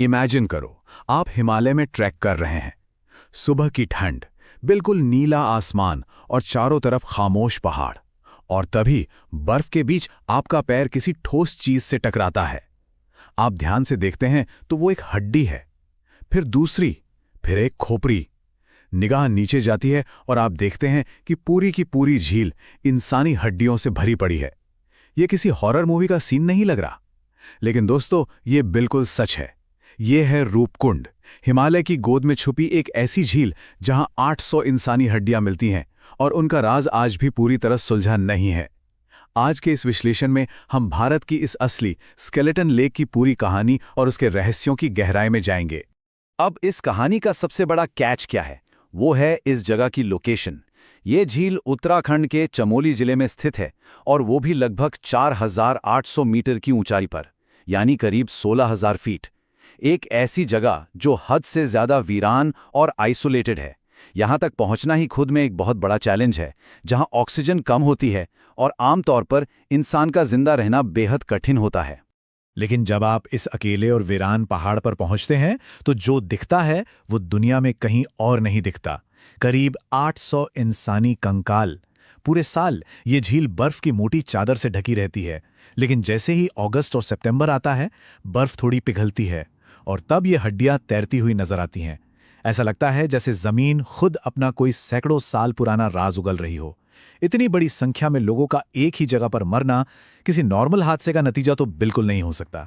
Imagine करो, आप हिमालय में ट्रैक कर रहे हैं। सुबह की ठंड, बिल्कुल नीला आसमान और चारों तरफ खामोश पहाड़। और तभी बर्फ के बीच आपका पैर किसी ठोस चीज से टकराता है। आप ध्यान से देखते हैं तो वो एक हड्डी है, फिर दूसरी, फिर एक खोपड़ी। निगाह नीचे जाती है और आप देखते हैं कि पूरी की पूरी झील इंसानी हड्डियों से भरी पड़ी है। ये किसी हॉरर मूवी का सीन नहीं लग रहा, लेकिन दोस्तों ये बिल्कुल सच है। ये है रूपकुंड, हिमालय की गोद में छुपी एक ऐसी झील जहां 800 इंसानी हड्डियां मिलती हैं और उनका राज आज भी पूरी तरह सुलझा नहीं है। आज के इस विश्लेषण में हम भारत की इस असली स्केलेटन लेक की पूरी कहानी और उसके रहस्यों की गहराई में जाएंगे। अब इस कहानी का सबसे बड़ा कैच क्या है? वो है इस जगह की लोकेशन। ये झील उत्तराखंड के चमोली जिले में स्थित है और वो भी लगभग 4,800 मीटर की ऊंचाई पर, यानी करीब 16,000 फीट। एक ऐसी जगह जो हद से ज्यादा वीरान और आइसोलेटेड है। यहां तक पहुंचना ही खुद में एक बहुत बड़ा चैलेंज है, जहां ऑक्सीजन कम होती है और आमतौर पर इंसान का जिंदा रहना बेहद कठिन होता है। लेकिन जब आप इस अकेले और वीरान पहाड़ पर पहुंचते हैं तो जो दिखता है वो दुनिया में कहीं और नहीं दिखता। करीब 800 इंसानी कंकाल। पूरे साल ये झील बर्फ की मोटी चादर से ढकी रहती है, लेकिन जैसे ही अगस्त और सितंबर आता है, बर्फ थोड़ी पिघलती है और तब ये हड्डियां तैरती हुई नजर आती हैं। ऐसा लगता है जैसे जमीन खुद अपना कोई सैकड़ों साल पुराना राज उगल रही हो। इतनी बड़ी संख्या में लोगों का एक ही जगह पर मरना किसी नॉर्मल हादसे का नतीजा तो बिल्कुल नहीं हो सकता।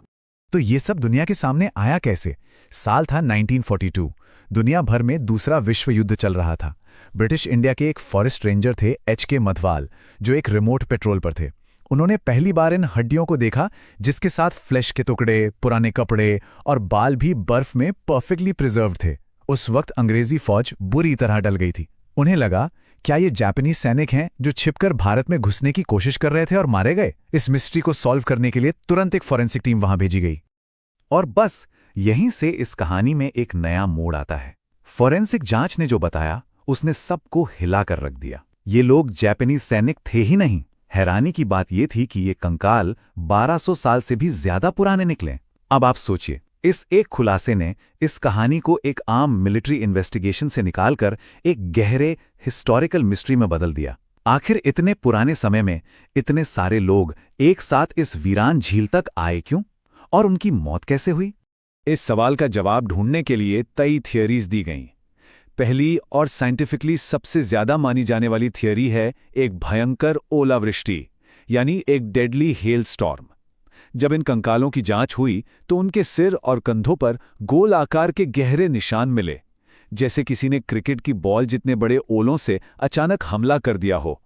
तो ये सब दुनिया के सामने आया कैसे? साल था 1942। दुनिया भर में दूसरा विश्व युद्ध चल रहा था। ब्रिटिश इंडिया के एक फॉरेस्ट रेंजर थे H.K. मधवाल, जो एक रिमोट पेट्रोल पर थे। उन्होंने पहली बार इन हड्डियों को देखा, जिसके साथ फ्लैश के टुकड़े, पुराने कपड़े और बाल भी बर्फ में परफेक्टली प्रिजर्व्ड थे। उस वक्त अंग्रेजी फौज बुरी तरह डल गई थी। उन्हें लगा, क्या ये जापानीज सैनिक हैं जो छिपकर भारत में घुसने की कोशिश कर रहे थे और मारे गए? इस मिस्ट्री को सॉल्व करने के लिए तुरंत एक फॉरेंसिक टीम वहां भेजी गई। और बस यहीं से इस कहानी में एक नया मोड़ आता है। फॉरेंसिक जांच ने जो बताया, उसने सबको हिलाकर रख दिया। ये लोग जापानीज सैनिक थे ही नहीं। हैरानी की बात यह थी कि ये कंकाल 1200 साल से भी ज्यादा पुराने निकले। अब आप सोचिए, इस एक खुलासे ने इस कहानी को एक आम मिलिट्री इन्वेस्टिगेशन से निकालकर एक गहरे हिस्टोरिकल मिस्ट्री में बदल दिया। आखिर इतने पुराने समय में इतने सारे लोग एक साथ इस वीरान झील तक आए क्यों, और उनकी मौत कैसे हुई? इस सवाल का जवाब ढूंढने के लिए कई थियरीज दी गईं। पहली और साइंटिफिकली सबसे ज्यादा मानी जाने वाली थियरी है एक भयंकर ओलावृष्टि, यानी एक डेडली हेल स्टॉर्म। जब इन कंकालों की जांच हुई तो उनके सिर और कंधों पर गोल आकार के गहरे निशान मिले, जैसे किसी ने क्रिकेट की बॉल जितने बड़े ओलों से अचानक हमला कर दिया हो।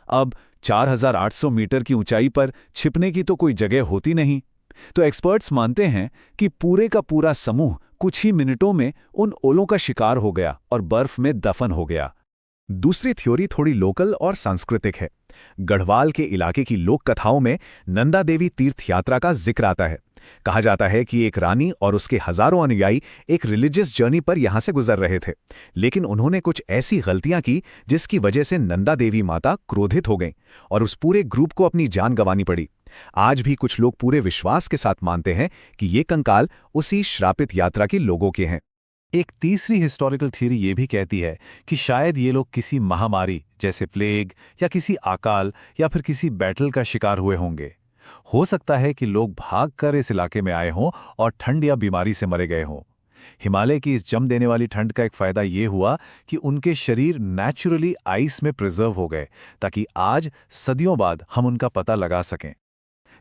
अब 4,800 मीटर की ऊंचाई पर छिपने की तो कोई जगह होती नहीं, तो एक्सपर्ट्स मानते हैं कि पूरे का पूरा समूह कुछ ही मिनटों में उन ओलों का शिकार हो गया और बर्फ में दफन हो गया। दूसरी थ्योरी थोड़ी लोकल और सांस्कृतिक है। गढ़वाल के इलाके की लोक कथाओं में नंदा देवी तीर्थ यात्रा का जिक्र आता है। कहा जाता है कि एक रानी और उसके हजारों अनुयायी एक रिलीजियस जर्नी पर यहां से गुजर रहे थे, लेकिन उन्होंने कुछ ऐसी गलतियां की जिसकी वजह से नंदा देवी माता क्रोधित हो गईं और उस पूरे ग्रुप को अपनी जान गंवानी पड़ी। आज भी कुछ लोग पूरे विश्वास के साथ मानते हैं कि ये कंकाल उसी श्रापित यात्रा के लोगों के हैं। एक तीसरी हिस्टोरिकल थ्योरी ये भी कहती है कि शायद ये लोग किसी महामारी जैसे प्लेग या किसी अकाल या फिर किसी बैटल का शिकार हुए होंगे। हो सकता है कि लोग भागकर इस इलाके में आए हों और ठंड या बीमारी से मरे गए हों। हिमालय की इस जम देने वाली ठंड का एक फायदा ये हुआ कि उनके शरीर नेचुरली आइस में प्रिजर्व हो गए, ताकि आज सदियों बाद हम उनका पता लगा सकें।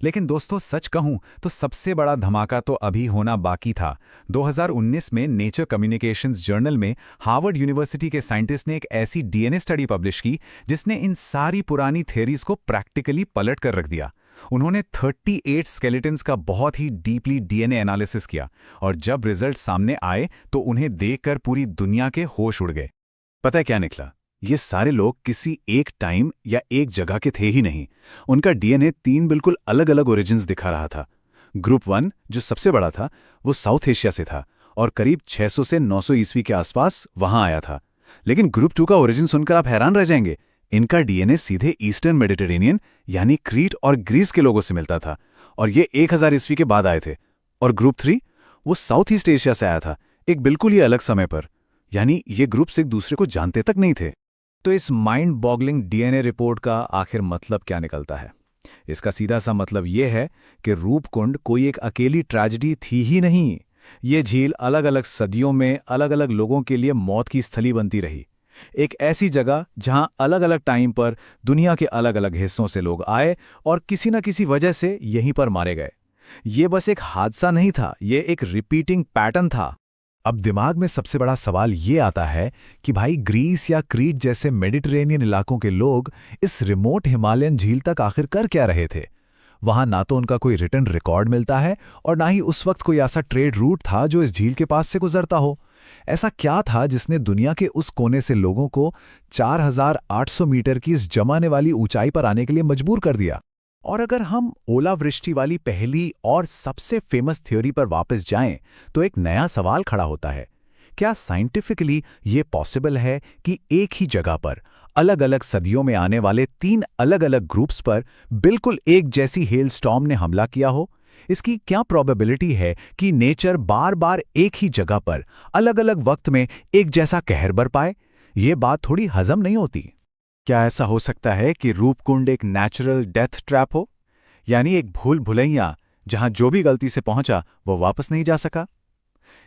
लेकिन दोस्तों, सच कहूं तो सबसे बड़ा धमाका तो अभी होना बाकी था। 2019 में नेचर कम्युनिकेशंस जर्नल में हार्वर्ड यूनिवर्सिटी के साइंटिस्ट ने एक ऐसी डीएनए स्टडी पब्लिश की जिसने इन सारी पुरानी थ्योरीज को प्रैक्टिकली पलट कर रख दिया। उन्होंने 38 स्केलेटन्स का बहुत ही डीपली डीएनए एनालिसिस किया और जब रिजल्ट सामने आए तो उन्हें देखकर पूरी दुनिया के होश उड़ गए। पता है क्या निकला? ये सारे लोग किसी एक टाइम या एक जगह के थे ही नहीं। उनका डीएनए 3 बिल्कुल अलग अलग ओरिजिन्स दिखा रहा था। ग्रुप 1, जो सबसे बड़ा था, वो साउथ एशिया से था और करीब 600 से 900 ईस्वी के आसपास वहां आया था। लेकिन ग्रुप 2 का ओरिजिन सुनकर आप हैरान रह जाएंगे। इनका डीएनए सीधे ईस्टर्न मेडिटेरेनियन यानी क्रीट और ग्रीस के लोगों से मिलता था और ये 1000 ईस्वी के बाद आए थे। और ग्रुप 3, वो साउथ ईस्ट एशिया से आया था, एक बिल्कुल ही अलग समय पर। यानी ये ग्रुप्स एक दूसरे को जानते तक नहीं थे। तो इस माइंड बॉगलिंग डीएनए रिपोर्ट का आखिर मतलब क्या निकलता है? इसका सीधा सा मतलब ये है कि रूपकुंड कोई एक अकेली ट्रेजेडी थी ही नहीं। ये झील अलग अलग सदियों में अलग अलग लोगों के लिए मौत की स्थली बनती रही। एक ऐसी जगह जहां अलग अलग टाइम पर दुनिया के अलग अलग हिस्सों से लोग आए और किसी न किसी वजह से यहीं पर मारे गए। ये बस एक हादसा नहीं था, ये एक रिपीटिंग पैटर्न था। अब दिमाग में सबसे बड़ा सवाल ये आता है कि भाई ग्रीस या क्रीट जैसे मेडिटेरेनियन इलाकों के लोग इस रिमोट हिमालयन झील तक आखिर कर क्या रहे थे? वहां ना तो उनका कोई रिटर्न रिकॉर्ड मिलता है और ना ही उस वक्त कोई ऐसा ट्रेड रूट था जो इस झील के पास से गुजरता हो। ऐसा क्या था जिसने दुनिया के उस कोने से लोगों को 4800 मीटर की इस जमाने वाली ऊंचाई पर आने के लिए मजबूर कर दिया? और अगर हम ओलावृष्टि वाली पहली और सबसे फेमस थ्योरी पर वापस जाएं, तो एक नया सवाल खड़ा होता है। क्या साइंटिफिकली ये पॉसिबल है कि एक ही जगह पर अलग अलग सदियों में आने वाले 3 अलग अलग ग्रुप्स पर बिल्कुल एक जैसी हेल स्टॉर्म ने हमला किया हो? इसकी क्या प्रोबेबिलिटी है कि नेचर बार बार एक ही जगह पर अलग अलग वक्त में एक जैसा कहर बरपाए? ये बात थोड़ी हजम नहीं होती। क्या ऐसा हो सकता है कि रूपकुंड एक नेचुरल डेथ ट्रैप हो, यानी एक भूल भुलैया जहां जो भी गलती से पहुंचा वो वापस नहीं जा सका?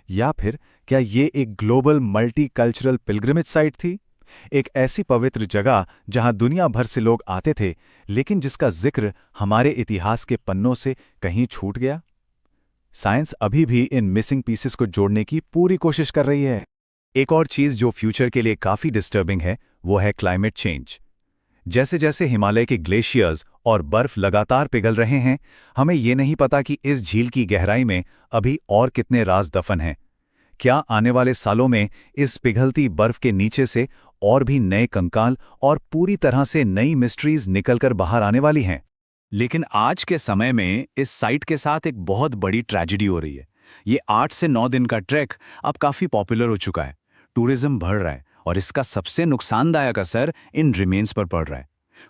या फिर क्या ये एक global multi cultural pilgrimage site थी, एक ऐसी पवित्र जगह जहां दुनिया भर से लोग आते थे लेकिन जिसका जिक्र हमारे इतिहास के पन्नों से कहीं छूट गया? साइंस अभी भी इन मिसिंग पीसेस को जोड़ने की पूरी कोशिश कर रही है। एक और चीज जो फ्यूचर के लिए काफी डिस्टर्बिंग है वो है क्लाइमेट चेंज। जैसे जैसे हिमालय के ग्लेशियर्स और बर्फ लगातार पिघल रहे हैं, हमें ये नहीं पता कि इस झील की गहराई में अभी और कितने राज दफन हैं। क्या आने वाले सालों में इस पिघलती बर्फ के नीचे से और भी नए कंकाल और पूरी तरह से नई मिस्ट्रीज निकलकर बाहर आने वाली हैं? लेकिन आज के समय में इस साइट के साथ एक बहुत बड़ी ट्रेजेडी हो रही है। ये 8 से 9 दिन का ट्रैक अब काफी पॉपुलर हो चुका है, टूरिज्म बढ़ रहा है और इसका सबसे नुकसानदायक असर इन रिमेन्स पर पड़ रहा है।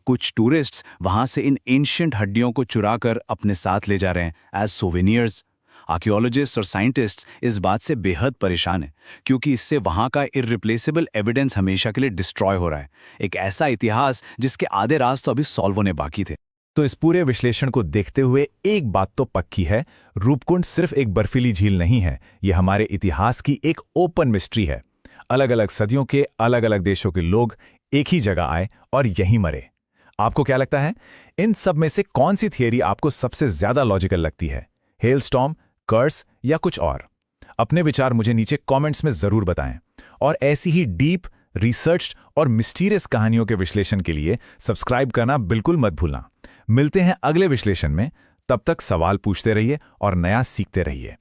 कुछ टूरिस्ट्स वहां से इन एंशिएंट हड्डियों को चुराकर अपने साथ ले जा रहे हैं एज सोवेनियर्स। आर्कियोलॉजिस्ट्स और साइंटिस्ट्स इस बात से बेहद परेशान हैं क्योंकि इससे वहां का इररिप्लेसेबल एविडेंस हमेशा के लिए डिस्ट्रॉय हो रहा है, एक ऐसा इतिहास जिसके आधे राज तो अभी सॉल्व होने बाकी थे। तो इस पूरे विश्लेषण को देखते हुए एक बात तो पक्की है, रूपकुंड सिर्फ एक बर्फीली झील नहीं है, ये हमारे इतिहास की एक ओपन मिस्ट्री है। अलग अलग सदियों के अलग अलग देशों के लोग एक ही जगह आए और यहीं मरे। आपको क्या लगता है, इन सब में से कौन सी थियरी आपको सबसे ज्यादा लॉजिकल लगती है? हेलस्टॉर्म, कर्स या कुछ और? अपने विचार मुझे नीचे कमेंट्स में जरूर बताएं। और ऐसी ही डीप, रिसर्च्ड और मिस्टीरियस कहानियों के विश्लेषण के लिए सब्सक्राइब करना बिल्कुल मत भूलना। मिलते हैं अगले विश्लेषण में, तब तक सवाल पूछते रहिए और नया सीखते रहिए।